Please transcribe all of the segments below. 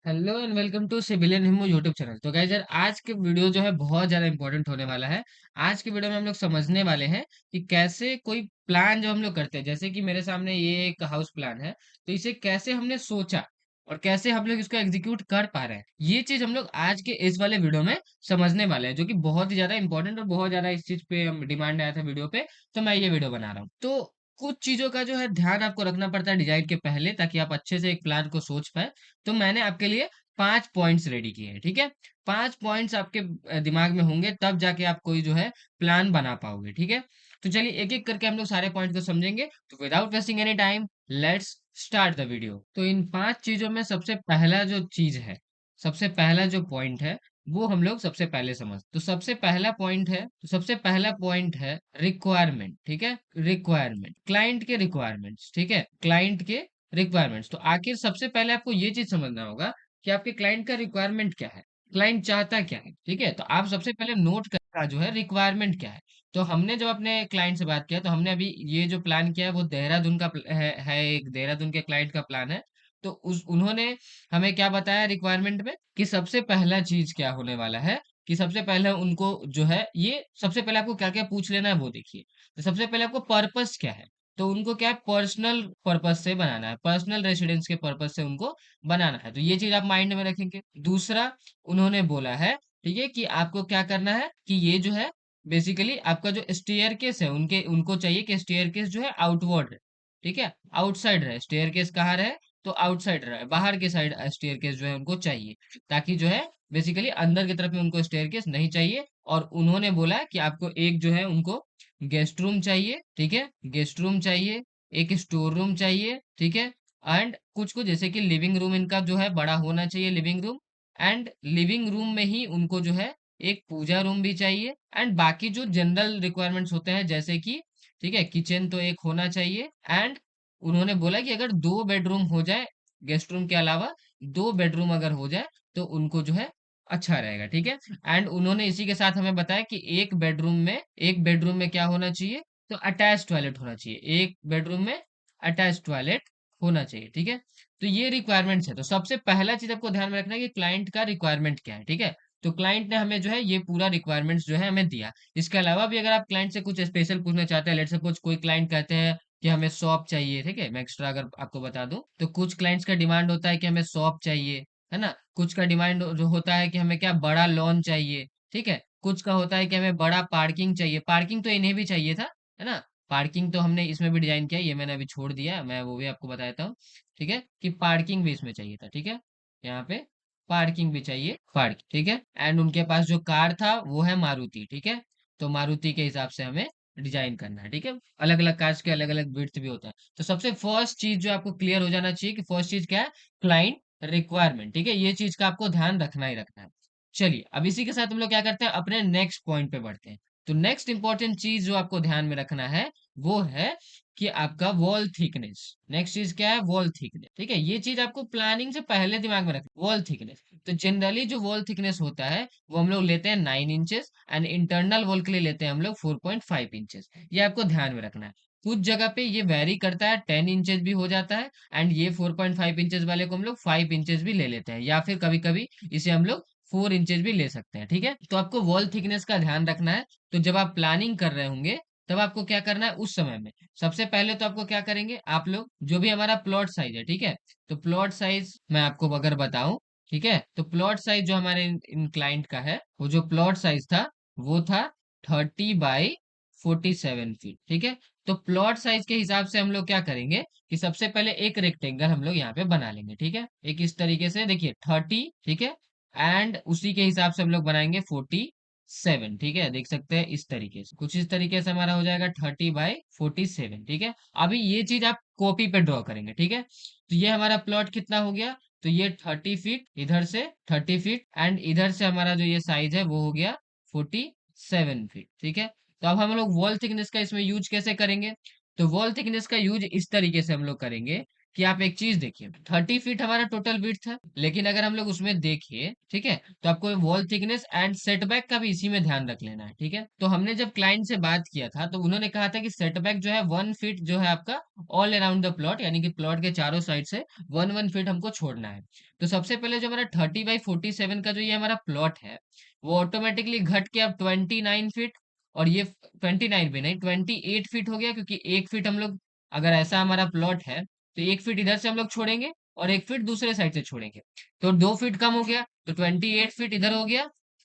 Hello and welcome to civilian हिमो YouTube channel. तो guys यार, आज के वीडियो जो है बहुत ज़्यादा इंपॉर्टेंट होने वाला है। आज के वीडियो में हम लोग समझने वाले हैं कि कैसे कोई प्लान जो हम लोग करते हैं, जैसे कि मेरे सामने ये एक हाउस प्लान है, तो इसे कैसे हमने सोचा और कैसे हम लोग इसको एग्जीक्यूट कर पा रहे हैं, ये चीज हम लोग आज के इस वाले वीडियो में समझने वाले हैं, जो कि बहुत ही ज्यादा इंपॉर्टेंट और बहुत ज्यादा इस चीज पे डिमांड आया था वीडियो पे। तो मैं ये वीडियो बना रहा हूँ। तो कुछ चीजों का जो है ध्यान आपको रखना पड़ता है डिजाइन के पहले, ताकि आप अच्छे से एक प्लान को सोच पाए। तो मैंने आपके लिए 5 पॉइंट्स रेडी किए हैं, ठीक है? 5 पॉइंट्स आपके दिमाग में होंगे, तब जाके आप कोई जो है प्लान बना पाओगे, ठीक है? तो चलिए एक-एक करके हम लोग सारे पॉइंट को समझेंगे। तो without wasting any time, let's start the video. तो इन 5 चीज़ों में सबसे पहला जो चीज़ है, सबसे पहला जो पॉइंट है, वो हम लोग सबसे पहले तो सबसे पहला पॉइंट है रिक्वायरमेंट, ठीक है? रिक्वायरमेंट, क्लाइंट के रिक्वायरमेंट्स, ठीक है? क्लाइंट के रिक्वायरमेंट्स। तो आखिर सबसे पहले आपको ये चीज़ समझना होगा कि आपके क्लाइंट का रिक्वायरमेंट क्या है, क्लाइंट चाहता क्या है, ठीक है? तो आप सबसे पहले नोट करना जो है रिक्वायरमेंट क्या है। तो हमने जब अपने क्लाइंट से बात किया, तो हमने अभी ये जो प्लान किया है वो देहरादून का है, एक देहरादून के क्लाइंट का प्लान है। तो उस उन्होंने हमें क्या बताया रिक्वायरमेंट में, कि सबसे पहला चीज क्या होने वाला है, कि सबसे पहले उनको जो है, ये सबसे पहले आपको क्या क्या पूछ लेना है वो देखिए। तो सबसे पहले आपको पर्पस क्या है। तो उनको क्या है, पर्सनल पर्पस से बनाना है, पर्सनल रेसिडेंस के पर्पस से उनको बनाना है। तो ये चीज आप माइंड में रखेंगे। दूसरा, उन्होंने बोला है, ठीक है, कि आपको क्या करना है, कि ये जो है बेसिकली आपका जो स्टेयर केस है, उनके उनको चाहिए कि स्टेयर केस जो है आउटवर्ड है, ठीक है? आउटसाइड रहे। स्टेयर केस कहाँ रहे? तो आउटसाइड रहे, बाहर के साइड स्टेयर केस जो है उनको चाहिए, ताकि जो है बेसिकली अंदर की तरफ में उनको स्टेयर केस नहीं चाहिए। और उन्होंने बोला कि आपको एक जो है उनको गेस्ट रूम चाहिए, ठीक है? गेस्ट रूम चाहिए, एक स्टोर रूम चाहिए, ठीक है? एंड कुछ कुछ जैसे कि लिविंग रूम इनका जो है बड़ा होना चाहिए, living room. And living room में ही उनको जो है एक पूजा रूम भी चाहिए। एंड बाकी जो जनरल रिक्वायरमेंट्स होते हैं, जैसे कि ठीक है, किचन तो एक होना चाहिए। एंड उन्होंने बोला कि अगर 2 बेडरूम हो जाए, गेस्ट रूम के अलावा 2 बेडरूम अगर हो जाए, तो उनको जो है अच्छा रहेगा, ठीक है? एंड उन्होंने इसी के साथ हमें बताया कि एक बेडरूम में क्या होना चाहिए, तो अटैच टॉयलेट होना चाहिए। एक बेडरूम में अटैच टॉयलेट होना चाहिए, ठीक है? तो ये रिक्वायरमेंट्स है। तो सबसे पहला चीज आपको ध्यान में रखना है कि क्लाइंट का रिक्वायरमेंट क्या है, ठीक है? तो क्लाइंट ने हमें जो है ये पूरा रिक्वायरमेंट्स जो है हमें दिया। इसके अलावा भी अगर आप क्लाइंट से कुछ स्पेशल पूछना चाहते हैं, लेट्स सपोज कोई क्लाइंट कहते हैं कि हमें शॉप चाहिए, ठीक है? मैं एक्स्ट्रा अगर आपको बता दूं, तो कुछ क्लाइंट्स का डिमांड होता है कि हमें शॉप चाहिए, है ना? कुछ का डिमांड जो होता है कि हमें क्या बड़ा लॉन चाहिए, ठीक है? कुछ का होता है कि हमें बड़ा पार्किंग चाहिए। पार्किंग तो इन्हें भी चाहिए था, है ना? पार्किंग तो हमने इसमें भी डिजाइन किया, ये मैंने अभी छोड़ दिया, मैं वो भी आपको बता देता हूँ, ठीक है? कि पार्किंग भी इसमें चाहिए था, ठीक है? यहाँ पे पार्किंग भी चाहिए, पार्क, ठीक है? एंड उनके पास जो कार था वो है मारुति, ठीक है? तो मारुति के हिसाब से हमें डिजाइन करना है, ठीक है? अलग अलग कार्स के अलग अलग विड्थ भी होता है। तो सबसे फर्स्ट चीज जो आपको क्लियर हो जाना चाहिए कि फर्स्ट चीज क्या है, क्लाइंट रिक्वायरमेंट, ठीक है? ये चीज का आपको ध्यान रखना ही रखना है। चलिए, अब इसी के साथ हम लोग क्या करते हैं, अपने नेक्स्ट पॉइंट पे बढ़ते हैं। तो नेक्स्ट इंपॉर्टेंट चीज जो आपको ध्यान में रखना है, वो है कि आपका वॉल थिकनेस। नेक्स्ट चीज क्या है, वॉल थिकनेस, ठीक है? ये चीज आपको प्लानिंग से पहले दिमाग में रखना, वॉल थिकनेस। तो जनरली जो वॉल थिकनेस होता है, वो हम लोग लेते हैं 9 इंचेस, एंड इंटरनल वॉल के लिए लेते हैं हम लोग 4.5 इंचेस। ये आपको ध्यान में रखना है। कुछ जगह पे ये वेरी करता है, 10 इंचेस भी हो जाता है। एंड ये 4.5 इंचेस वाले को हम लोग 5 इंचेस भी ले लेते हैं, या फिर कभी कभी इसे हम लोग 4 इंचेस भी ले सकते हैं, ठीक है? तो आपको वॉल थिकनेस का ध्यान रखना है। तो जब आप प्लानिंग कर रहे होंगे, तब आपको क्या करना है उस समय में, सबसे पहले तो आपको क्या करेंगे, आप लोग जो भी हमारा प्लॉट साइज है, ठीक है? तो प्लॉट साइज मैं आपको अगर बताऊं, ठीक है, तो प्लॉट साइज जो हमारे इन क्लाइंट का है, वो जो प्लॉट साइज था, वो था 30 बाई 47 फीट, ठीक है? तो प्लॉट साइज के हिसाब से हम लोग क्या करेंगे, कि सबसे पहले एक रेक्टेंगल हम लोग यहाँ पे बना लेंगे, ठीक है? एक इस तरीके से देखिए 30, ठीक है? एंड उसी के हिसाब से हम लोग बनाएंगे 47, ठीक है? देख सकते हैं इस तरीके से, कुछ इस तरीके से हमारा हो जाएगा 30 बाई 47, ठीक है? अभी ये चीज आप कॉपी पे ड्रॉ करेंगे, ठीक है? तो ये हमारा प्लॉट कितना हो गया, तो ये 30 फीट, इधर से 30 फीट, एंड इधर से हमारा जो ये साइज है वो हो गया 47 फीट, ठीक है? तो अब हम लोग वॉल थिकनेस का इसमें यूज कैसे करेंगे, तो वॉल थिकनेस का यूज इस तरीके से हम लोग करेंगे, कि आप एक चीज देखिए, 30 फीट हमारा टोटल विड्थ है, लेकिन अगर हम लोग उसमें देखिए, ठीक है, तो आपको वॉल थिकनेस एंड सेटबैक का भी इसी में ध्यान रख लेना है, ठीक है। तो हमने जब क्लाइंट से बात किया था तो उन्होंने कहा था कि सेटबैक जो है 1 फीट जो है आपका ऑल अराउंड द प्लॉट, यानी कि प्लॉट के चारों साइड से 1 1 फीट हमको छोड़ना है। तो सबसे पहले जो हमारा 30/47 का जो ये हमारा प्लॉट है, वो ऑटोमेटिकली घट के अब 29 फीट, और ये 29 भी नहीं, 28 फीट हो गया, क्योंकि 1 फीट हम लोग, अगर ऐसा हमारा प्लॉट है तो 1 फीट इधर से हम लोग छोड़ेंगे और 1 फीट दूसरे साइड से छोड़ेंगे, तो 2 फीट कम हो गया, तो 28 फीट इधर हो गया।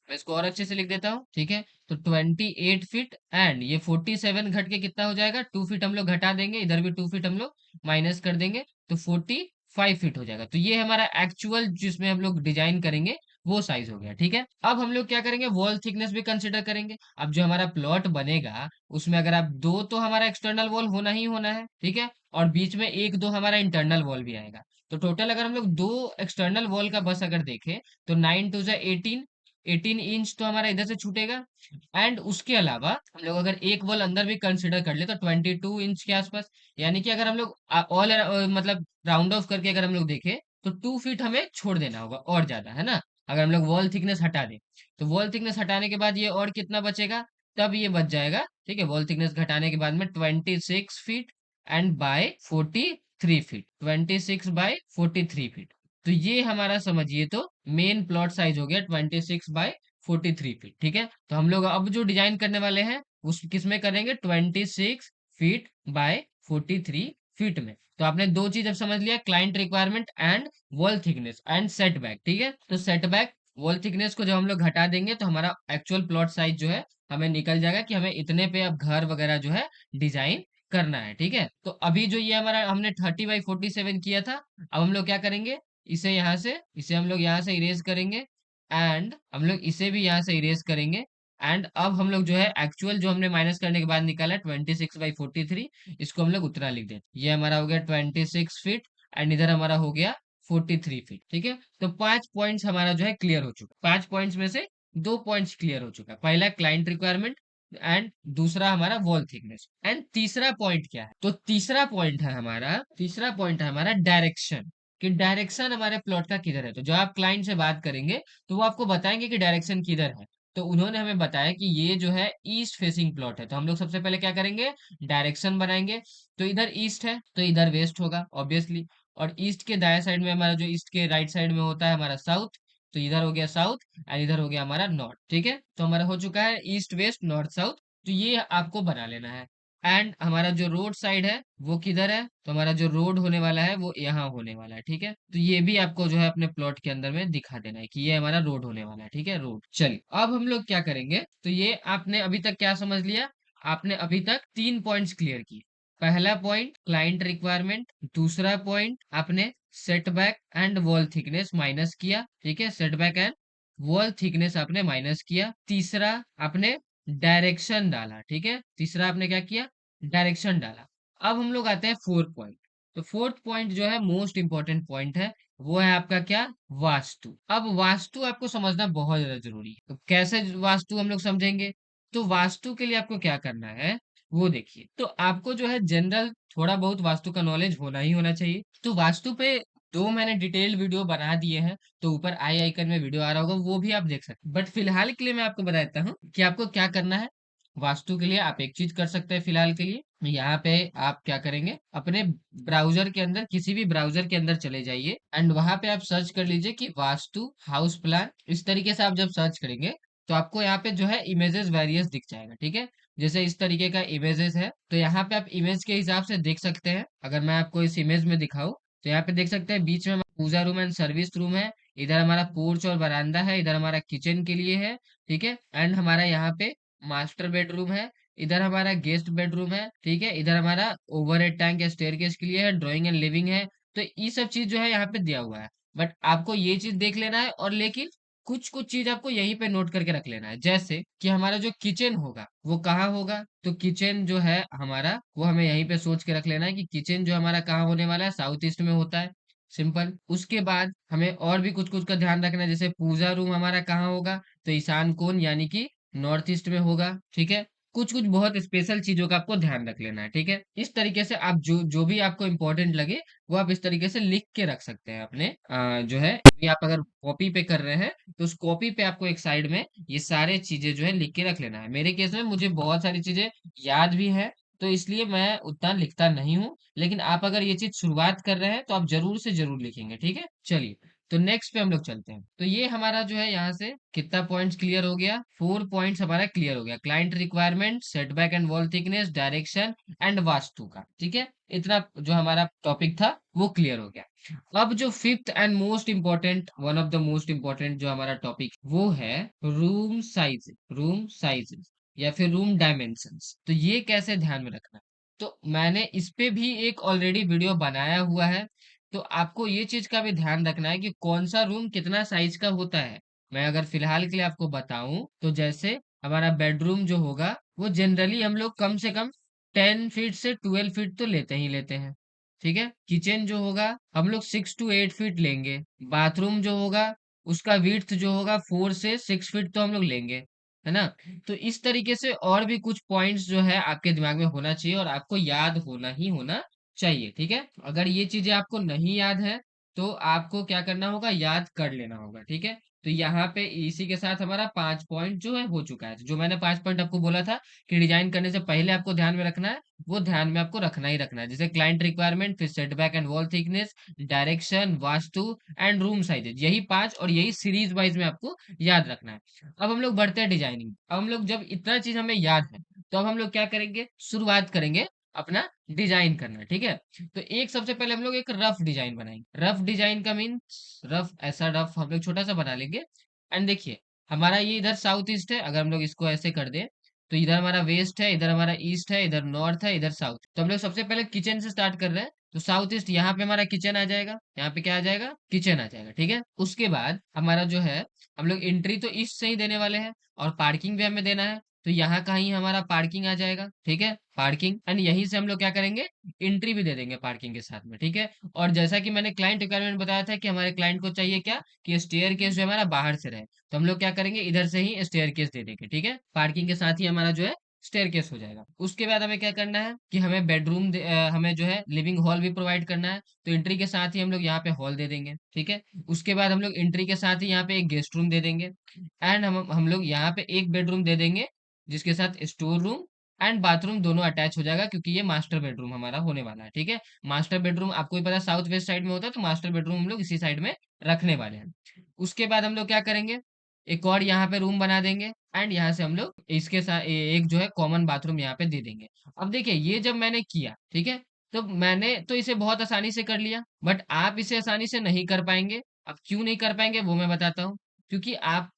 मैं इसको और अच्छे से लिख देता हूँ, ठीक है। तो 28 फीट एंड ये 47 घट के कितना हो जाएगा, 2 फीट हम लोग घटा देंगे, इधर भी 2 फीट हम लोग माइनस कर देंगे, तो 45 फीट हो जाएगा। तो ये हमारा एक्चुअल जिसमें हम लोग डिजाइन करेंगे वो साइज हो गया, ठीक है। अब हम लोग क्या करेंगे, वॉल थिकनेस भी कंसिडर करेंगे। अब जो हमारा प्लॉट बनेगा उसमें अगर आप दो, तो हमारा एक्सटर्नल वॉल होना ही होना है, ठीक है, और बीच में एक दो हमारा इंटरनल वॉल भी आएगा। तो टोटल अगर हम लोग दो एक्सटर्नल वॉल का बस अगर देखें, तो 9 2 18, 18 इंच तो हमारा इधर से छूटेगा। एंड उसके अलावा हम लोग अगर एक वॉल अंदर भी कंसिडर कर ले तो 22 इंच के आसपास, यानी कि अगर हम लोग ऑल मतलब राउंड ऑफ करके अगर हम लोग देखें, तो 2 फीट हमें छोड़ देना होगा और ज्यादा, है ना। अगर हम लोग वॉल थिकनेस हटा दें, तो वॉल थिकनेस हटाने के बाद ये और कितना बचेगा, तब ये बच जाएगा, ठीक है। वॉल थिकनेस घटाने के बाद में 26 feet and by 43 feet, 26/43 feet. तो ये हमारा समझिए तो मेन प्लॉट साइज हो गया 26/43 फीट, ठीक है। तो हम लोग अब जो डिजाइन करने वाले हैं उस किस में करेंगे, 26 फीट बाय 43 फीट में। तो आपने दो चीज अब समझ लिया, client requirement and wall thickness and setback, ठीक है। तो सेटबैक वॉल थिकनेस को जब हम लोग घटा देंगे तो हमारा एक्चुअल प्लॉट साइज जो है हमें निकल जाएगा कि हमें इतने पे अब घर वगैरह जो है डिजाइन करना है, ठीक है। तो अभी जो ये हमारा हमने 30/47 किया था, अब हम लोग क्या करेंगे, इसे हम लोग यहाँ से इरेज करेंगे, एंड हम लोग इसे भी यहाँ से इरेज करेंगे। एंड अब हम लोग जो है एक्चुअल जो हमने माइनस करने के बाद निकाला 26/43, इसको हम लोग उतना लिख दें, ये हमारा हो गया 26 फीट, एंड इधर हमारा हो गया 43 फीट, ठीक है। तो 5 पॉइंट्स हमारा जो है क्लियर हो चुका, 5 पॉइंट्स में से 2 पॉइंट्स क्लियर हो चुका, पहला क्लाइंट रिक्वायरमेंट एंड दूसरा हमारा वॉल थिकनेस। एंड तीसरा पॉइंट क्या है, तो तीसरा पॉइंट है हमारा डायरेक्शन, कि डायरेक्शन हमारे प्लॉट का किधर है। तो जब आप क्लाइंट से बात करेंगे तो वो आपको बताएंगे कि डायरेक्शन किधर है। तो उन्होंने हमें बताया कि ये जो है ईस्ट फेसिंग प्लॉट है, तो हम लोग सबसे पहले क्या करेंगे, डायरेक्शन बनाएंगे। तो इधर ईस्ट है तो इधर वेस्ट होगा ऑब्वियसली, और ईस्ट के दाएं साइड में हमारा जो ईस्ट के राइट साइड में होता है हमारा साउथ, तो इधर हो गया साउथ एंड इधर हो गया हमारा नॉर्थ, ठीक है। तो हमारा हो चुका है ईस्ट वेस्ट नॉर्थ साउथ। तो ये आपको बना लेना है। एंड हमारा जो रोड साइड है वो किधर है, तो हमारा जो रोड होने वाला है वो यहाँ होने वाला है, ठीक है। तो ये भी आपको जो है अपने प्लॉट के अंदर में दिखा देना है कि ये हमारा रोड होने वाला है, ठीक है, रोड। चलिए अब हम लोग क्या करेंगे, तो ये आपने अभी तक क्या समझ लिया, आपने अभी तक 3 पॉइंट्स क्लियर किए। पहला पॉइंट क्लाइंट रिक्वायरमेंट, दूसरा पॉइंट आपने setback and wall thickness minus किया, ठीक है, सेटबैक एंड वॉल थिकनेस आपने माइनस किया। तीसरा आपने डायरेक्शन डाला, ठीक है, तीसरा आपने क्या किया, डायरेक्शन डाला। अब हम लोग आते हैं फोर्थ पॉइंट। तो फोर्थ पॉइंट जो है मोस्ट इंपॉर्टेंट पॉइंट है, वो है आपका क्या, वास्तु। अब वास्तु आपको समझना बहुत ज्यादा जरूरी है। तो कैसे वास्तु हम लोग समझेंगे, तो वास्तु के लिए आपको क्या करना है वो देखिए। तो आपको जो है जनरल थोड़ा बहुत वास्तु का नॉलेज होना ही होना चाहिए। तो वास्तु पे दो मैंने डिटेल वीडियो बना दिए हैं, तो ऊपर आई आइकन में वीडियो आ रहा होगा, वो भी आप देख सकते हैं। बट फिलहाल के लिए मैं आपको बता देता हूँ कि आपको क्या करना है। वास्तु के लिए आप एक चीज कर सकते हैं फिलहाल के लिए, यहाँ पे आप क्या करेंगे, अपने ब्राउजर के अंदर, किसी भी ब्राउजर के अंदर चले जाइए एंड वहां पे आप सर्च कर लीजिए कि वास्तु हाउस प्लान। इस तरीके से आप जब सर्च करेंगे तो आपको यहाँ पे जो है इमेजेस वेरियस दिख जाएगा, ठीक है। जैसे इस तरीके का इमेजेस है, तो यहाँ पे आप इमेज के हिसाब से देख सकते हैं। अगर मैं आपको इस इमेज में दिखाऊं, तो यहाँ पे देख सकते हैं बीच में हमारा पूजा रूम एंड सर्विस रूम है, इधर हमारा पोर्च और बरामदा है, इधर हमारा किचन के लिए है, ठीक है। एंड हमारा यहाँ पे मास्टर बेडरूम है, इधर हमारा गेस्ट बेडरूम है, ठीक है, इधर हमारा ओवरहेड टैंक या स्टेयरकेस के लिए है, ड्राइंग एंड लिविंग है। तो ये सब चीज जो है यहाँ पे दिया हुआ है। बट आपको ये चीज देख लेना है, और लेकिन कुछ कुछ चीज आपको यहीं पे नोट करके रख लेना है, जैसे कि हमारा जो किचन होगा वो कहाँ होगा। तो किचन जो है हमारा वो हमें यहीं पे सोच के रख लेना है कि किचन जो हमारा कहाँ होने वाला है, साउथ ईस्ट में होता है, सिंपल। उसके बाद हमें और भी कुछ कुछ का ध्यान रखना है, जैसे पूजा रूम हमारा कहाँ होगा, तो ईशान कोण यानी कि नॉर्थ ईस्ट में होगा, ठीक है। कुछ कुछ बहुत स्पेशल चीजों का आपको ध्यान रख लेना है, ठीक है। इस तरीके से आप जो जो भी आपको इम्पोर्टेंट लगे वो आप इस तरीके से लिख के रख सकते हैं अपने जो है, ये आप अगर कॉपी पे कर रहे हैं तो उस कॉपी पे आपको एक साइड में ये सारे चीजें जो है लिख के रख लेना है। मेरे केस में मुझे बहुत सारी चीजें याद भी है, तो इसलिए मैं उतना लिखता नहीं हूँ, लेकिन आप अगर ये चीज शुरुआत कर रहे हैं तो आप जरूर से जरूर लिखेंगे, ठीक है। चलिए, तो नेक्स्ट पे हम लोग चलते हैं। तो ये हमारा जो है यहाँ से कितना पॉइंट्स क्लियर हो गया, 4 पॉइंट्स हमारा क्लियर हो गया। Client requirement, setback and wall thickness, direction and vastu का, ठीक है। इतना जो हमारा टॉपिक था वो क्लियर हो गया। अब जो fifth and most important, one of the most important जो हमारा टॉपिक वो है रूम साइज, रूम साइजेस या फिर रूम डायमेंशंस। तो ये कैसे ध्यान में रखना है, तो मैंने इस पे भी एक ऑलरेडी वीडियो बनाया हुआ है। तो आपको ये चीज का भी ध्यान रखना है कि कौन सा रूम कितना साइज का होता है। मैं अगर फिलहाल के लिए आपको बताऊं तो जैसे हमारा बेडरूम जो होगा वो जनरली हम लोग कम से कम 10 फीट से 12 फीट तो लेते ही लेते हैं, ठीक है। किचन जो होगा हम लोग 6 to 8 फीट लेंगे। बाथरूम जो होगा उसका विड्थ जो होगा 4 से 6 फीट तो हम लोग लेंगे, है ना। तो इस तरीके से और भी कुछ पॉइंट्स जो है आपके दिमाग में होना चाहिए और आपको याद होना ही होना चाहिए, ठीक है। अगर ये चीजें आपको नहीं याद है तो आपको क्या करना होगा, याद कर लेना होगा, ठीक है। तो यहाँ पे इसी के साथ हमारा 5 पॉइंट जो है हो चुका है। जो मैंने 5 पॉइंट आपको बोला था कि डिजाइन करने से पहले आपको ध्यान में रखना है, वो ध्यान में आपको रखना ही रखना है। जैसे क्लाइंट रिक्वायरमेंट, फिर setback and wall thickness, direction, vastu and room sizes, यही 5 और यही सीरीज वाइज में आपको याद रखना है। अब हम लोग बढ़ते हैं डिजाइनिंग। अब हम लोग जब इतना चीज हमें याद है तो अब हम लोग क्या करेंगे, शुरुआत करेंगे अपना डिजाइन करना, ठीक है। तो एक सबसे पहले हम लोग एक रफ डिजाइन बनाएंगे। रफ डिजाइन का मीन्स रफ, ऐसा रफ हम लोग छोटा सा बना लेंगे। एंड देखिए, हमारा ये इधर साउथ ईस्ट है, अगर हम लोग इसको ऐसे कर दें तो इधर हमारा वेस्ट है, इधर हमारा ईस्ट है, इधर नॉर्थ है, इधर साउथ। तो हम लोग सबसे पहले किचन से स्टार्ट कर रहे हैं, तो साउथ ईस्ट यहाँ पे हमारा किचन आ जाएगा, यहाँ पे क्या आ जाएगा, किचन आ जाएगा, ठीक है। उसके बाद हमारा जो है, हम लोग एंट्री तो ईस्ट से ही देने वाले हैं और पार्किंग भी हमें देना है, तो यहाँ कहीं हमारा पार्किंग आ जाएगा, ठीक है, पार्किंग। एंड यहीं से हम लोग क्या करेंगे, एंट्री भी दे देंगे पार्किंग के साथ में, ठीक है। और जैसा कि मैंने क्लाइंट रिक्वायरमेंट बताया था कि हमारे क्लाइंट को चाहिए क्या, कि स्टेयर केस जो है हमारा बाहर से रहे, तो हम लोग क्या करेंगे, इधर से ही स्टेयर केस दे देंगे, ठीक है। पार्किंग के साथ ही हमारा जो है स्टेयर केस हो जाएगा। उसके बाद हमें क्या करना है कि हमें बेडरूम हमें जो है लिविंग हॉल भी प्रोवाइड करना है, तो एंट्री के साथ ही हम लोग यहाँ पे हॉल दे देंगे, ठीक है। उसके बाद हम लोग एंट्री के साथ ही यहाँ पे एक गेस्ट रूम दे देंगे। एंड हम लोग यहाँ पे एक बेडरूम दे देंगे जिसके साथ स्टोर रूम एंड बाथरूम दोनों अटैच हो जाएगा, क्योंकि ये मास्टर बेडरूम हमारा होने वाला है, ठीक है। मास्टर बेडरूम आपको भी पता है साउथ वेस्ट साइड में होता है, तो मास्टर बेडरूम हम लोग इसी साइड में रखने वाले हैं। उसके बाद हम लोग क्या करेंगे, एक और यहाँ पे रूम बना देंगे एंड यहाँ से हम लोग इसके साथ एक जो है कॉमन बाथरूम यहाँ पे दे देंगे। अब देखिए, ये जब मैंने किया, ठीक है, तो मैंने तो इसे बहुत आसानी से कर लिया, बट आप इसे आसानी से नहीं कर पाएंगे। अब क्यों नहीं कर पाएंगे वो मैं बताता हूँ। क्योंकि आप,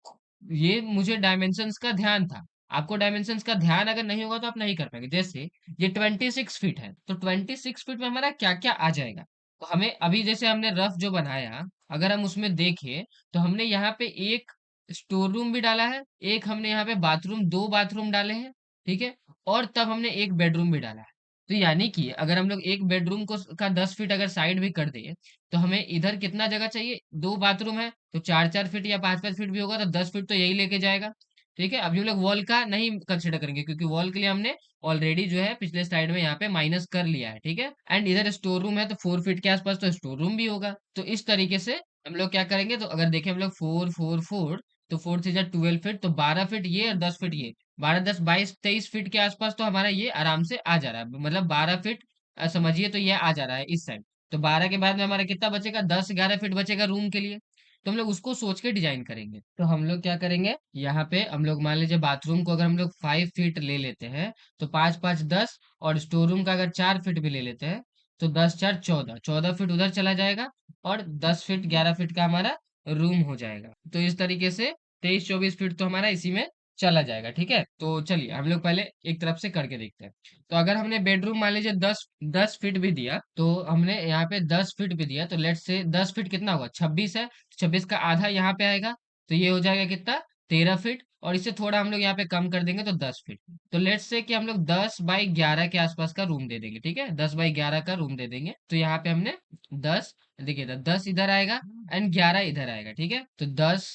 ये मुझे डायमेंशंस का ध्यान था, आपको डायमेंशंस का ध्यान अगर नहीं होगा तो आप नहीं कर पाएंगे। जैसे ये 26 फीट है, तो 26 फीट में हमारा क्या क्या आ जाएगा, तो हमें अभी जैसे हमने रफ जो बनाया, अगर हम उसमें देखें तो हमने यहाँ पे एक स्टोर रूम भी डाला है, एक हमने यहाँ पे बाथरूम, 2 बाथरूम डाले हैं, ठीक है। और तब हमने एक बेडरूम भी डाला है। तो यानी कि अगर हम लोग एक बेडरूम को का 10 फीट अगर साइड भी कर दें तो हमें इधर कितना जगह चाहिए, 2 बाथरूम है तो 4 4 फीट या 5 5 फीट भी होगा तो 10 फीट तो यही लेके जाएगा, ठीक है। अभी हम लोग वॉल का नहीं कंसिडर करेंगे, क्योंकि वॉल के लिए हमने ऑलरेडी जो है पिछले स्लाइड में यहाँ पे माइनस कर लिया है, ठीक है। एंड इधर स्टोर रूम है तो 4 फीट के आसपास तो स्टोर रूम भी होगा। तो इस तरीके से हम लोग क्या करेंगे, तो अगर देखें हम लोग 4 4 4, तो 4 से 12 फीट, तो 12 फीट ये और 10 फीट ये, 12 10 22 23 फीट के आसपास तो हमारा ये आराम से आ जा रहा है, मतलब 12 फीट समझिए तो ये आ जा रहा है इस साइड। तो 12 के बाद में हमारा कितना बचेगा, 10 11 फीट बचेगा रूम के लिए। तो हम लोग उसको सोच के डिजाइन करेंगे। तो हम लोग क्या करेंगे, यहाँ पे हम लोग मान लीजिए बाथरूम को अगर हम लोग 5 फीट ले लेते हैं तो 5 5 10, और स्टोर रूम का अगर 4 फीट भी ले लेते हैं तो 10 4 14, 14 फीट उधर चला जाएगा और 10 फीट 11 फीट का हमारा रूम हो जाएगा। तो इस तरीके से 23 24 फीट तो हमारा इसी में चला जाएगा, ठीक है। तो चलिए हम लोग पहले एक तरफ से करके देखते हैं। तो अगर हमने बेडरूम मान लीजिए 10 10 फीट भी दिया, तो हमने यहाँ पे 10 फीट भी दिया, तो लेट से 10 फीट कितना हुआ, 26 है, 26 का आधा यहाँ पे आएगा, तो ये हो जाएगा कितना, 13 फीट। और इससे थोड़ा हम लोग यहाँ पे कम कर देंगे तो 10 फीट। तो लेट्स से कि हम लोग 10 बाई 11 के आसपास का रूम दे देंगे, ठीक है, 10 बाई 11 का रूम दे देंगे। तो यहाँ पे हमने 10, देखिए 10 इधर आएगा एंड 11 इधर आएगा, ठीक है। तो 10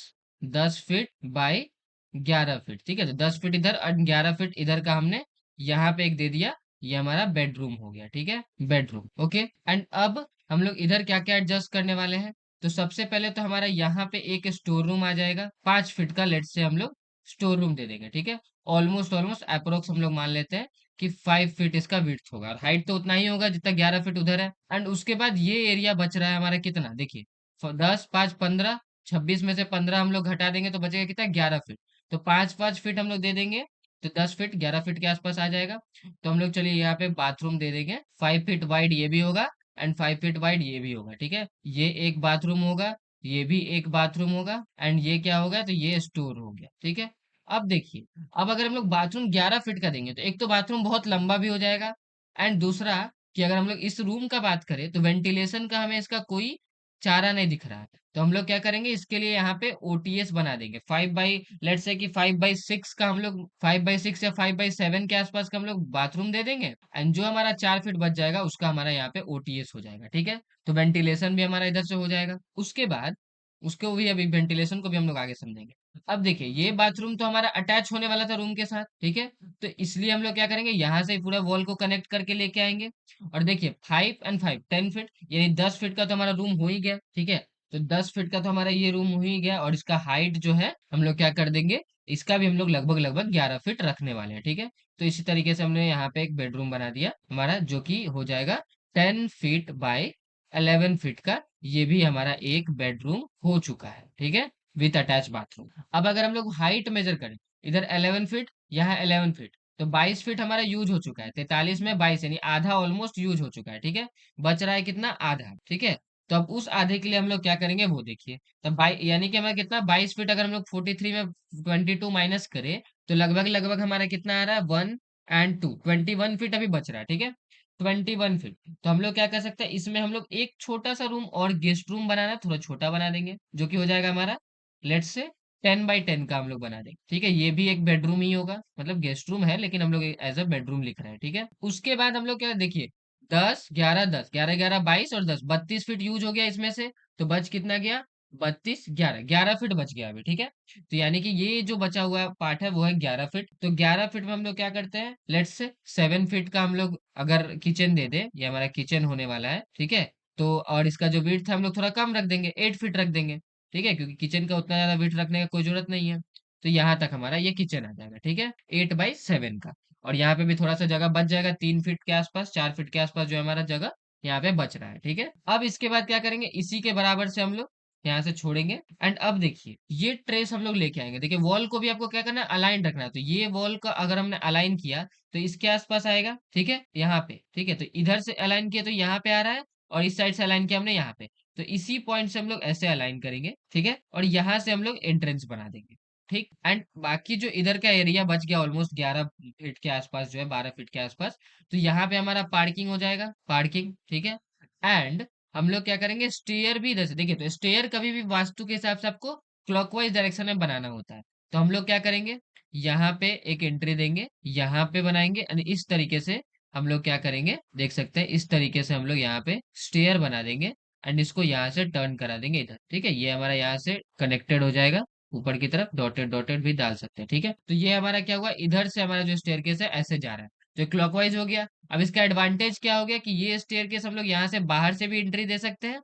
10 फीट बाई 11 फीट, ठीक है। तो 10 फीट इधर और 11 फीट इधर का हमने यहाँ पे एक दे दिया। ये हमारा बेडरूम हो गया, ठीक है, बेडरूम। ओके, एंड अब हम लोग इधर क्या क्या एडजस्ट करने वाले हैं। तो सबसे पहले तो हमारा यहाँ पे एक स्टोर रूम आ जाएगा, 5 फीट का, लेट से हम लोग स्टोर रूम दे देंगे, ठीक है। ऑलमोस्ट ऑलमोस्ट अप्रोक्स हम लोग मान लेते हैं कि 5 फीट इसका विड्थ होगा, और हाइट तो उतना ही होगा जितना 11 फीट उधर है। एंड उसके बाद ये एरिया बच रहा है हमारा कितना, देखिए, 10, 5, 15, 26 में से 15 हम लोग घटा देंगे तो बचेगा कितना, 11 फीट। तो 5 5 फीट हम लोग दे देंगे, तो 10 फीट, 11 फीट के आसपास आ जाएगा। तो हम लोग चलिए यहाँ पे बाथरूम दे देंगे, 5 फीट वाइड ये भी होगा एंड 5 फीट वाइड ये भी होगा, ठीक है। ये एक बाथरूम होगा, ये भी एक बाथरूम होगा, एंड ये क्या होगा, तो ये स्टोर हो गया, ठीक है। अब देखिए, अब अगर हम लोग बाथरूम 11 फीट का देंगे तो एक तो बाथरूम बहुत लंबा भी हो जाएगा, एंड दूसरा कि अगर हम लोग इस रूम का बात करें तो वेंटिलेशन का हमें इसका कोई चारा नहीं दिख रहा है। तो हम लोग क्या करेंगे, इसके लिए यहाँ पे ओटीएस बना देंगे, 5 बाई, लेट से कि 5 बाई 6 का हम लोग, 5 बाई 6 या 5 बाई 7 के आसपास का हम लोग बाथरूम दे देंगे, एंड जो हमारा 4 फीट बच जाएगा उसका हमारा यहाँ पे ओटीएस हो जाएगा, ठीक है। तो वेंटिलेशन भी हमारा इधर से हो जाएगा। उसके बाद उसको भी, अभी वेंटिलेशन को भी हम लोग आगे समझेंगे। अब देखिए, ये बाथरूम तो हमारा अटैच होने वाला था रूम के साथ, ठीक है। तो इसलिए हम लोग क्या करेंगे, यहाँ से पूरा वॉल को कनेक्ट करके लेके आएंगे। और देखिए, 5 एंड 5, 10 फीट, यानी 10 फीट का तो हमारा रूम हो ही गया, ठीक है। तो 10 फीट का तो हमारा ये रूम हो ही गया, और इसका हाइट जो है हम लोग क्या कर देंगे, इसका भी हम लोग लगभग लगभग 11 फीट रखने वाले हैं, ठीक है। तो इसी तरीके से हमने यहाँ पे एक बेडरूम बना दिया हमारा, जो कि हो जाएगा 10 फीट बाय 11 फीट का। ये भी हमारा एक बेडरूम हो चुका है, ठीक है, विथ अटैच बाथरूम। अब अगर हम लोग हाइट मेजर करें, इधर 11 फीट, यहाँ 11 फीट, तो 22 फीट हमारा यूज हो चुका है, 43 में 22 यानी आधा ऑलमोस्ट यूज हो चुका है, ठीक है। बच रहा है कितना, आधा, ठीक है। तो अब उस आधे के लिए हम लोग क्या करेंगे वो देखिए। तब बाई यानी कि हमारा कितना, 22 फीट, अगर हम लोग 43 में 22 माइनस करें तो लगभग लगभग हमारा कितना आ रहा है, 1 एंड 2, 21 फीट अभी बच रहा है, ठीक है। 21 फीट। तो हम लोग क्या कर सकते हैं, इसमें हम लोग एक छोटा सा रूम और गेस्ट रूम बनाना है, थोड़ा छोटा बना देंगे, जो कि हो जाएगा हमारा, लेट से 10 बाई 10 का हम लोग बना देंगे, ठीक है। ये भी एक बेडरूम ही होगा, मतलब गेस्ट रूम है लेकिन हम लोग एज अ बेडरूम लिख रहे हैं, ठीक है। उसके बाद हम लोग क्या, देखिए, 10 11 10 11 11 22 और 10, 32 फीट यूज हो गया इसमें से। तो बच कितना गया, 32 11 11 फीट बच गया अभी, ठीक है। तो यानी कि ये जो बचा हुआ पार्ट है वो है 11 फीट। तो 11 फीट में हम लोग क्या करते हैं, लेट्स से 7 फीट का हम लोग अगर किचन दे दे, ये हमारा किचन होने वाला है, ठीक है। तो और इसका जो विड्थ है हम लोग थोड़ा कम रख देंगे, 8 फीट रख देंगे, ठीक है, क्योंकि किचन का उतना ज्यादा वेट रखने का कोई जरूरत नहीं है। तो यहाँ तक हमारा ये किचन आ जाएगा, ठीक है, 8 बाई 7 का। और यहाँ पे भी थोड़ा सा जगह बच जाएगा, 3 फीट के आसपास, 4 फीट के आसपास जो हमारा जगह यहाँ पे बच रहा है, ठीक है। अब इसके बाद क्या करेंगे, इसी के बराबर से हम लोग यहाँ से छोड़ेंगे, एंड अब देखिए ये ट्रेस हम लोग लेके आएंगे। देखिए, वॉल को भी आपको क्या करना है, अलाइन रखना है। तो ये वॉल का अगर हमने अलाइन किया तो इसके आसपास आएगा, ठीक है, यहाँ पे, ठीक है। तो इधर से अलाइन किया तो यहाँ पे आ रहा है, और इस साइड से अलाइन किया हमने यहाँ पे। तो इसी पॉइंट से हम लोग ऐसे अलाइन करेंगे, ठीक है, और यहाँ से हम लोग एंट्रेंस बना देंगे, ठीक। एंड बाकी जो इधर का एरिया बच गया ऑलमोस्ट 11 फीट के आसपास, जो है 12 फीट के आसपास, तो यहाँ पे हमारा पार्किंग हो जाएगा, पार्किंग, ठीक है। एंड हम लोग क्या करेंगे, स्टेयर भी इधर से, देखिए, तो स्टेयर कभी भी वास्तु के हिसाब से आपको क्लॉकवाइज डायरेक्शन में बनाना होता है। तो हम लोग क्या करेंगे, यहाँ पे एक एंट्री देंगे, यहाँ पे बनाएंगे, and इस तरीके से हम लोग क्या करेंगे, देख सकते हैं, इस तरीके से हम लोग यहाँ पे स्टेयर बना देंगे, एंड इसको यहाँ से टर्न करा देंगे इधर, ठीक है। ये हमारा यहाँ से कनेक्टेड हो जाएगा, ऊपर की तरफ डॉटेड डॉटेड भी डाल सकते हैं, ठीक है। तो ये हमारा क्या हुआ, इधर से हमारा जो स्टेयरकेस है ऐसे जा रहा है, तो क्लॉकवाइज हो गया। अब इसका एडवांटेज क्या हो गया कि ये स्टेयरकेस हम लोग यहाँ से बाहर से भी एंट्री दे सकते हैं,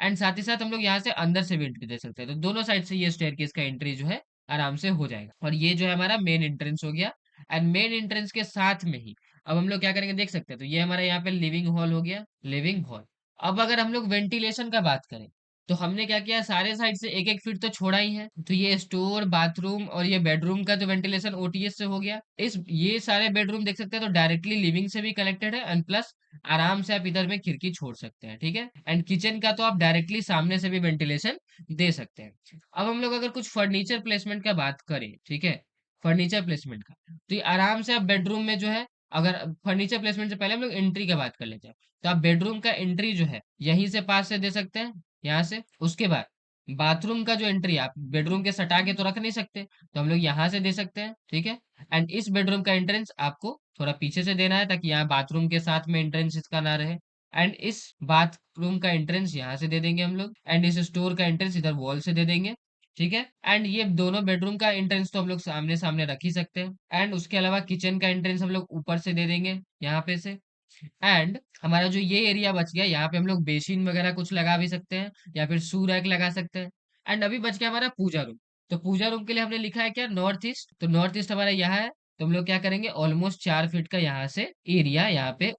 एंड साथ ही साथ हम लोग यहाँ से अंदर से भी एंट्री दे सकते हैं। तो दोनों साइड से ये स्टेयरकेस का एंट्री जो है आराम से हो जाएगा, और ये जो है हमारा मेन एंट्रेंस हो गया। एंड मेन एंट्रेंस के साथ में ही अब हम लोग क्या करेंगे, देख सकते हैं, तो ये हमारा यहाँ पे लिविंग हॉल हो गया, लिविंग हॉल। अब अगर हम लोग वेंटिलेशन का बात करें, तो हमने क्या किया, सारे साइड से एक एक फीट तो छोड़ा ही है। तो ये स्टोर, बाथरूम और ये बेडरूम का जो वेंटिलेशन ओटीएस से हो गया, इस ये सारे बेडरूम देख सकते हैं तो डायरेक्टली लिविंग से भी कनेक्टेड है, एंड प्लस आराम से आप इधर में खिड़की छोड़ सकते हैं, ठीक है। एंड किचन का तो आप डायरेक्टली सामने से भी वेंटिलेशन दे सकते हैं। अब हम लोग अगर कुछ फर्नीचर प्लेसमेंट का बात करें, ठीक है, फर्नीचर प्लेसमेंट का, तो ये आराम से आप बेडरूम में जो है, अगर फर्नीचर प्लेसमेंट से पहले हम लोग एंट्री की बात कर लेते हैं, तो आप बेडरूम का एंट्री जो है यहीं से पास से दे सकते हैं, यहाँ से। उसके बाद बाथरूम का जो एंट्री आप बेडरूम के सटा के तो रख नहीं सकते, तो हम लोग यहाँ से दे सकते हैं, ठीक है। एंड इस बेडरूम का एंट्रेंस आपको थोड़ा पीछे से देना है, ताकि यहाँ बाथरूम के साथ में एंट्रेंस इसका ना रहे। एंड इस बाथरूम का एंट्रेंस यहाँ से दे देंगे हम लोग, एंड इस स्टोर का एंट्रेंस इधर वॉल से दे देंगे, ठीक है। एंड ये दोनों बेडरूम का एंट्रेंस तो हम लोग सामने सामने रख ही सकते हैं। एंड उसके अलावा किचन का एंट्रेंस हम लोग ऊपर से दे देंगे, यहाँ पे से। एंड हमारा जो ये एरिया बच गया, यहाँ पे हम लोग बेसिन वगैरह कुछ लगा भी सकते हैं, या फिर शू रैक लगा सकते हैं। एंड अभी बच गया हमारा पूजा रूम। तो पूजा रूम के लिए हमने लिखा है क्या, नॉर्थ ईस्ट। तो नॉर्थ ईस्ट हमारा यहाँ है। तो हम लोग क्या करेंगे, ऑलमोस्ट 4 फीट का यहाँ से एरिया, यहाँ पे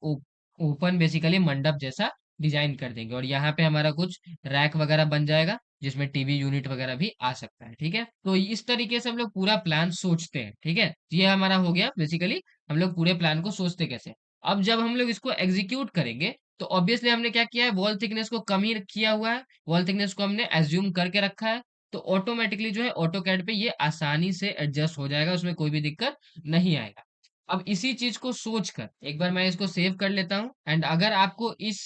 ओपन बेसिकली मंडप जैसा डिजाइन कर देंगे। और यहाँ पे हमारा कुछ रैक वगैरह बन जाएगा, जिसमें टीवी यूनिट वगैरह भी आ सकता है। ठीक है, तो इस तरीके से हम लोग पूरा प्लान सोचते हैं। ठीक है, ये हमारा हो गया बेसिकली, हम लोग पूरे प्लान को सोचते कैसे। अब जब हम लोग इसको एग्जीक्यूट करेंगे, तो ऑब्वियसली हमने क्या किया है, वॉल थिकनेस को कम ही किया हुआ है, वॉल थिकनेस को हमने एज्यूम करके रखा है। तो ऑटोमेटिकली जो है ऑटो कैड पे ये आसानी से एडजस्ट हो जाएगा, उसमें कोई भी दिक्कत नहीं आएगा। अब इसी चीज को सोचकर एक बार मैं इसको सेव कर लेता हूँ। एंड अगर आपको इस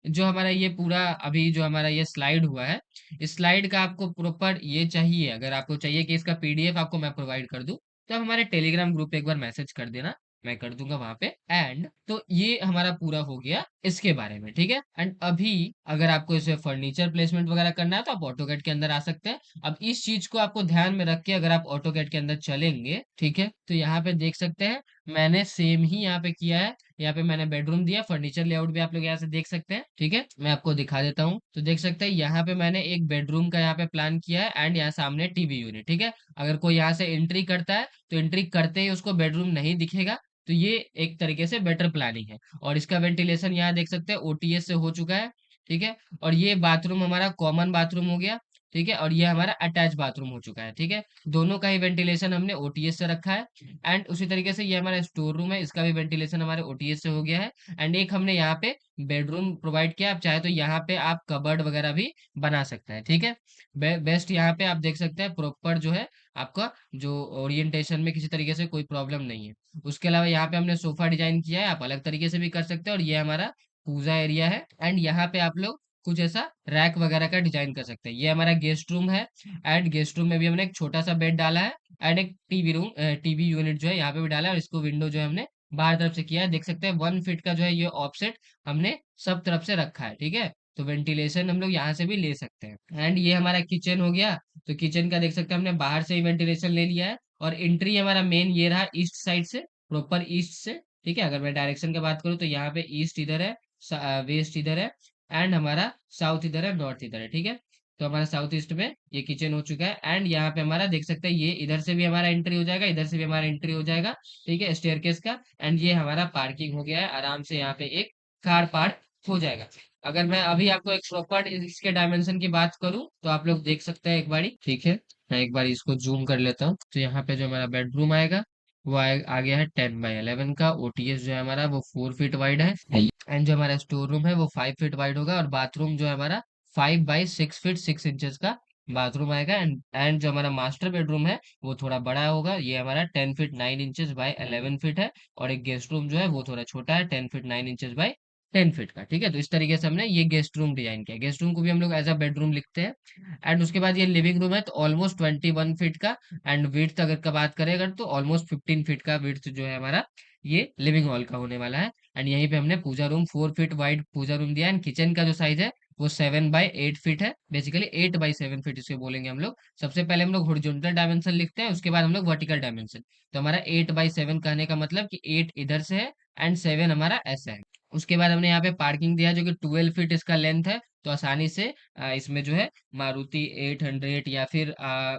जो हमारा ये पूरा अभी जो हमारा ये स्लाइड हुआ है, इस स्लाइड का आपको प्रॉपर ये चाहिए, अगर आपको चाहिए कि इसका पीडीएफ आपको मैं प्रोवाइड कर दूं, तो आप हमारे टेलीग्राम ग्रुप पे एक बार मैसेज कर देना, मैं कर दूंगा वहां पे। एंड तो ये हमारा पूरा हो गया इसके बारे में। ठीक है, एंड अभी अगर आपको इसे फर्नीचर प्लेसमेंट वगैरह करना है, तो आप ऑटोकैड के अंदर आ सकते हैं। अब इस चीज को आपको ध्यान में रख के अगर आप ऑटोकैड के अंदर चलेंगे, ठीक है, तो यहाँ पे देख सकते हैं मैंने सेम ही यहाँ पे किया है। यहाँ पे मैंने बेडरूम दिया, फर्नीचर लेआउट भी आप लोग यहाँ से देख सकते हैं। ठीक है, मैं आपको दिखा देता हूँ। तो देख सकते हैं यहाँ पे मैंने एक बेडरूम का यहाँ पे प्लान किया है, एंड यहाँ सामने टीवी यूनिट। ठीक है, अगर कोई यहाँ से एंट्री करता है, तो एंट्री करते ही उसको बेडरूम नहीं दिखेगा। तो ये एक तरीके से बेटर प्लानिंग है। और इसका वेंटिलेशन यहाँ देख सकते हैं ओटीएस से हो चुका है। ठीक है, और ये बाथरूम हमारा कॉमन बाथरूम हो गया। ठीक है, और ये हमारा अटैच बाथरूम हो चुका है। ठीक है, दोनों का ही वेंटिलेशन हमने ओटीएस से रखा है। एंड उसी तरीके से ये हमारा स्टोर रूम है, इसका भी वेंटिलेशन हमारे ओटीएस से हो गया है। एंड एक हमने यहाँ पे बेडरूम प्रोवाइड किया, आप चाहे तो यहाँ पे आप कबर्ड वगैरह भी बना सकते हैं। ठीक है, बेस्ट यहाँ पे आप देख सकते हैं प्रॉपर जो है आपका जो ओरिएंटेशन में किसी तरीके से कोई प्रॉब्लम नहीं है। उसके अलावा यहाँ पे हमने सोफा डिजाइन किया है, आप अलग तरीके से भी कर सकते हैं। और ये हमारा पूजा एरिया है। एंड यहाँ पे आप लोग कुछ ऐसा रैक वगैरह का डिजाइन कर सकते हैं। ये हमारा गेस्ट रूम है। एंड गेस्ट रूम में भी हमने एक छोटा सा बेड डाला है, एंड एक टीवी यूनिट जो है यहाँ पे भी डाला है। और इसको विंडो जो है हमने बाहर तरफ से किया है, देख सकते हैं 1 फीट का जो है ये ऑफसेट हमने सब तरफ से रखा है। ठीक है, तो वेंटिलेशन हम लोग यहाँ से भी ले सकते हैं। एंड ये हमारा किचन हो गया। तो किचन का देख सकते हैं हमने बाहर से ही वेंटिलेशन ले लिया है। और एंट्री हमारा मेन ये रहा ईस्ट साइड से, प्रॉपर ईस्ट से। ठीक है, अगर मैं डायरेक्शन की बात करूँ, तो यहाँ पे ईस्ट इधर है, वेस्ट इधर है, एंड हमारा साउथ इधर है, नॉर्थ इधर है। ठीक है, तो हमारा साउथ ईस्ट में ये किचन हो चुका है। एंड यहाँ पे हमारा देख सकते हैं ये इधर से भी हमारा एंट्री हो जाएगा, इधर से भी हमारा एंट्री हो जाएगा। ठीक है, स्टेयरकेस का। एंड ये हमारा पार्किंग हो गया है, आराम से यहाँ पे एक कार पार्क हो जाएगा। अगर मैं अभी आपको एक प्रॉपर इसके डायमेंशन की बात करूं, तो आप लोग देख सकते हैं एक बारी। ठीक है, मैं एक बार इसको जूम कर लेता हूँ। तो यहाँ पे जो हमारा बेडरूम आएगा, वो आ गया है 10x11 का। ओटीएस जो है हमारा वो 4 फीट वाइड है। एंड जो हमारा स्टोर रूम है वो 5 फीट वाइड होगा। और बाथरूम जो है हमारा 5x6 फीट 6 इंचेस का बाथरूम आएगा। एंड जो हमारा मास्टर बेडरूम है वो थोड़ा बड़ा होगा, ये हमारा 10 फीट 9 इंचेस बाय 11 फीट है। और एक गेस्ट रूम जो है वो थोड़ा छोटा है, 10 फीट 9 इंचेस बाय 10 फीट का। ठीक है, तो इस तरीके से हमने ये गेस्ट रूम डिजाइन किया। गेस्ट रूम को भी हम लोग एज अ बेडरूम लिखते हैं। एंड उसके बाद ये लिविंग रूम है, तो ऑलमोस्ट 21 फीट का। एंड विड्थ अगर का बात करें अगर, तो ऑलमोस्ट 15 फीट का विड्थ जो है हमारा ये लिविंग हॉल का होने वाला है। एंड यहीं पे हमने पूजा रूम 4 फीट वाइड पूजा रूम दिया है। एंड किचन का जो साइज है वो 7x8 फीट है, बेसिकली 8x7 फीट इसको बोलेंगे हम लोग। सबसे पहले हम लोग हॉरिजॉन्टल डायमेंशन लिखते हैं, उसके बाद हम लोग वर्टिकल डायमेंशन। तो हमारा 8x7 कहने का मतलब कि 8 इधर से है, एंड 7 हमारा ऐसा है। उसके बाद हमने यहाँ पे पार्किंग दिया जो कि 12 फीट इसका लेंथ है। तो आसानी से इसमें जो है मारुति 800 या फिर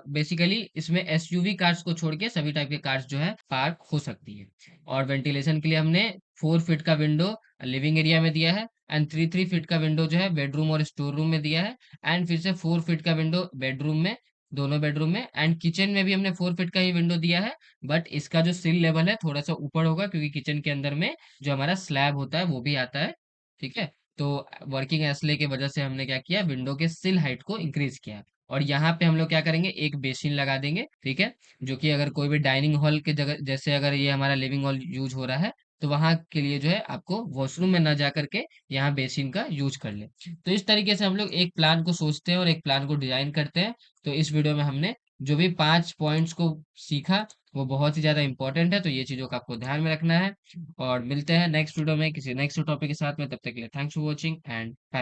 बेसिकली इसमें एसयूवी कार्स को छोड़ के सभी टाइप के कार्स जो है पार्क हो सकती है। और वेंटिलेशन के लिए हमने 4 फीट का विंडो लिविंग एरिया में दिया है। एंड 3 3 फीट का विंडो जो है बेडरूम और स्टोर रूम में दिया है। एंड फिर से 4 फीट का विंडो बेडरूम में, दोनों बेडरूम में। एंड किचन में भी हमने 4 फीट का ही विंडो दिया है। बट इसका जो सिल लेवल है थोड़ा सा ऊपर होगा, क्योंकि किचन के अंदर में जो हमारा स्लैब होता है वो भी आता है। ठीक है, तो वर्किंग एसले की वजह से हमने क्या किया, विंडो के सिल हाइट को इंक्रीज किया। और यहाँ पे हम लोग क्या करेंगे, एक बेसिन लगा देंगे। ठीक है, जो कि अगर कोई भी डाइनिंग हॉल के जगह, जैसे अगर ये हमारा लिविंग हॉल यूज हो रहा है, तो वहां के लिए जो है आपको वॉशरूम में ना जा करके यहाँ बेसिन का यूज कर ले। तो इस तरीके से हम लोग एक प्लान को सोचते हैं और एक प्लान को डिजाइन करते हैं। तो इस वीडियो में हमने जो भी 5 पॉइंट्स को सीखा, वो बहुत ही ज्यादा इंपॉर्टेंट है। तो ये चीजों का आपको ध्यान में रखना है। और मिलते हैं नेक्स्ट वीडियो में किसी नेक्स्ट टॉपिक के साथ में, तब तक के लिए thanks for watching and bye.